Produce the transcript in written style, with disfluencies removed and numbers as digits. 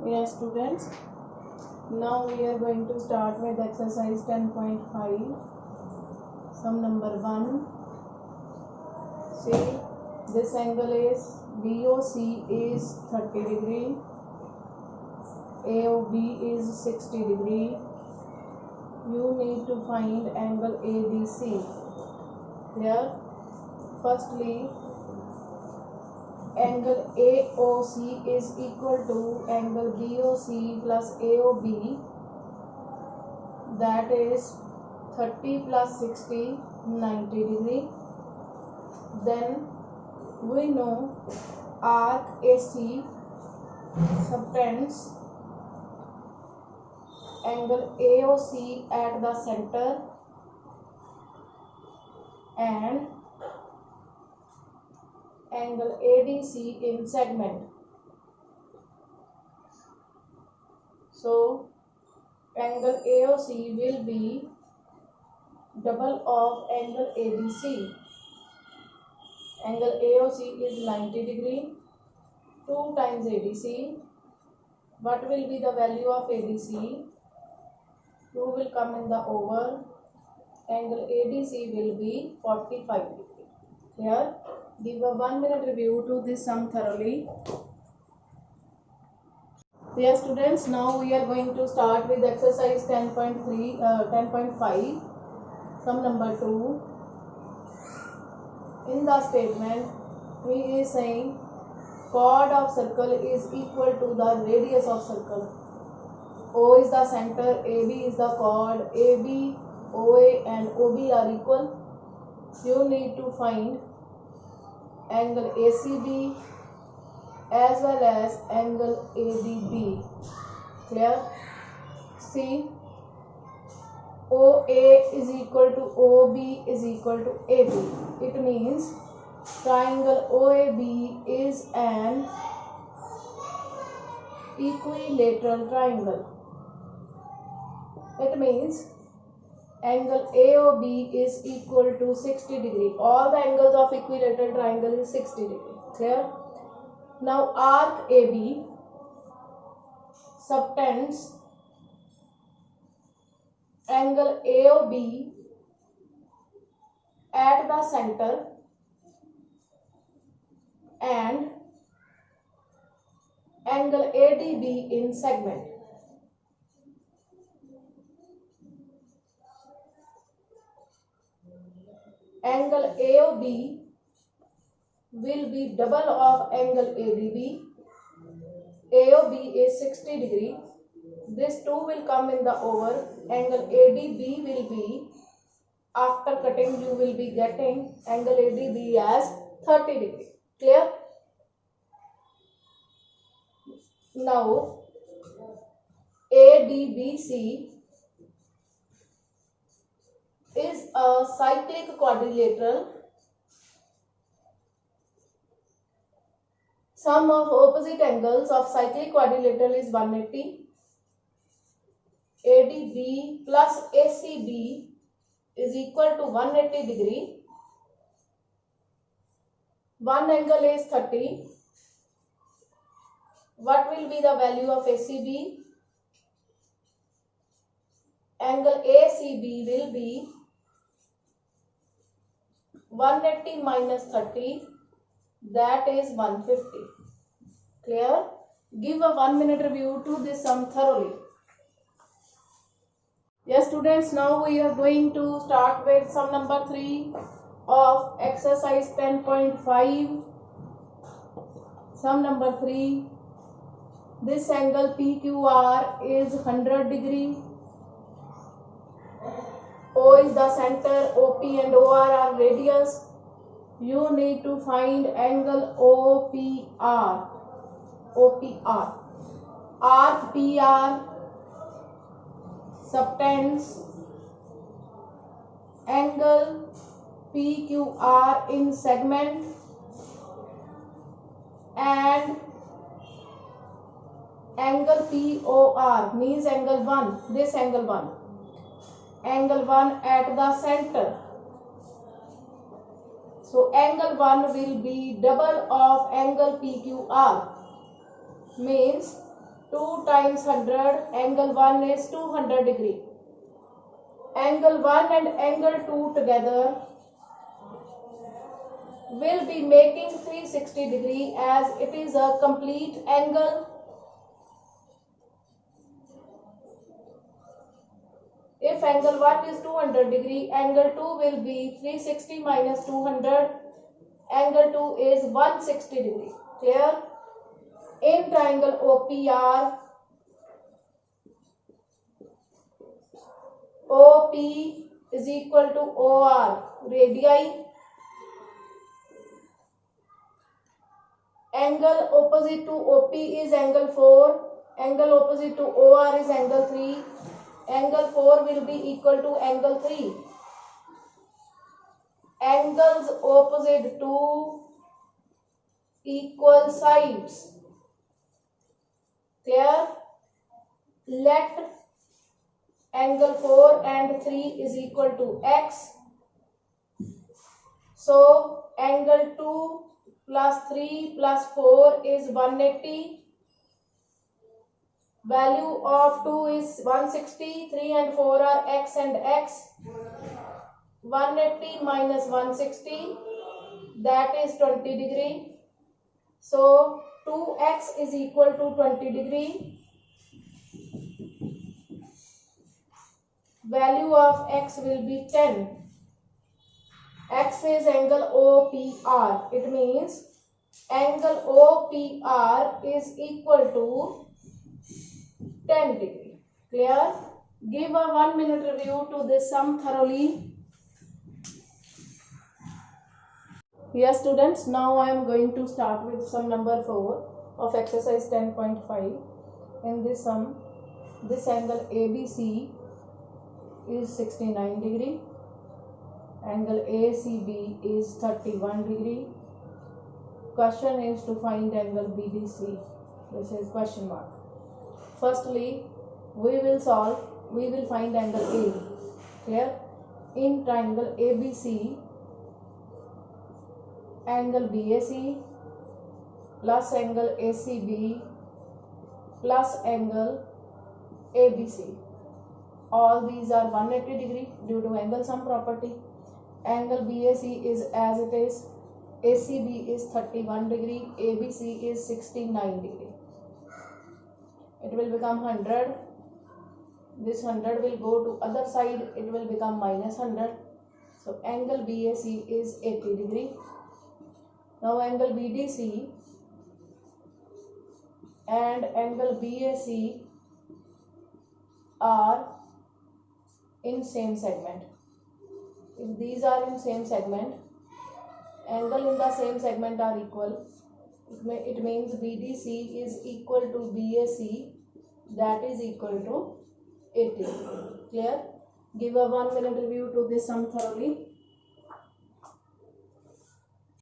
Yes, students. Now we are going to start with exercise 10.5. Sum number 1. Say this angle is BOC is 30 degree, AOB is 60 degree. You need to find angle ABC. Here, firstly, angle AOC is equal to angle BOC plus AOB, that is 30 plus 60, 90 degree. Then we know arc AC subtends angle AOC at the center and angle ADC in segment. So angle AOC will be double of angle ADC. Angle AOC is 90 degree, 2 times ADC. What will be the value of ADC? 2 will come in the over. Angle ADC will be 45 degree. Here, give a 1 minute review to this sum thoroughly. Dear students, now we are going to start with exercise 10.5, sum number 2. In the statement, he is saying chord of circle is equal to the radius of circle. O is the center, AB is the chord, AB, OA and OB are equal. You need to find angle ACB as well as angle ADB. Clear? See, OA is equal to OB is equal to AB. It means triangle OAB is an equilateral triangle. It means angle AOB is equal to 60 degree. All the angles of equilateral triangle is 60 degree. Clear? Now arc AB subtends angle AOB at the center and angle ADB in segment. Angle AOB will be double of angle ADB. AOB is 60 degree. This 2 will come in the over. Angle ADB will be, after cutting you will be getting angle ADB as 30 degree. Clear? Now ADBC is a cyclic quadrilateral. Sum of opposite angles of cyclic quadrilateral is 180. ADB plus ACB is equal to 180 degree. One angle is 30. What will be the value of ACB? Angle ACB will be 180 minus 30, that is 150. Clear? Give a 1 minute review to this sum thoroughly. Yes students, now we are going to start with sum number 3 of exercise 10.5. Sum number 3. This angle PQR is 100 degree. O is the center, OP and OR are radius. You need to find angle OPR. OPR. Arc PR subtends angle PQR in segment and angle POR means angle 1, this angle 1. Angle 1 at the center. So angle 1 will be double of angle PQR. Means 2 times 100, angle 1 is 200 degree. Angle 1 and angle 2 together will be making 360 degree as it is a complete angle. If angle 1 is 200 degree, angle 2 will be 360 minus 200. Angle 2 is 160 degree. Clear? In triangle OPR, OP is equal to OR, radii. Angle opposite to OP is angle 4. Angle opposite to OR is angle 3. Angle 4 will be equal to angle 3. Angles opposite to equal sides. Clear? Let angle 4 and 3 is equal to x. So angle 2 plus 3 plus 4 is 180. Value of 2 is 160. 3 and 4 are x and x. 180 minus 160, that is 20 degree. So 2x is equal to 20 degree. Value of x will be 10. X is angle OPR. It means angle OPR is equal to 10 degree. Clear? Give a 1 minute review to this sum thoroughly. Yes students, now I am going to start with sum number 4 of exercise 10.5. In this sum, this angle ABC is 69 degree. Angle ACB is 31 degree. Question is to find angle BDC. This is question mark. Firstly, we will find angle A. Clear? In triangle ABC, angle BAC plus angle ACB plus angle ABC. All these are 180 degree due to angle sum property. Angle BAC is as it is. ACB is 31 degree. ABC is 69 degree. It will become 100. This 100 will go to other side. It will become minus 100. So angle BAC is 80 degree. Now angle BDC and angle BAC are in same segment. If these are in same segment, angle in the same segment are equal. It means BDC is equal to BAC, that is equal to 80. Clear? Give a 1 minute review to this sum thoroughly.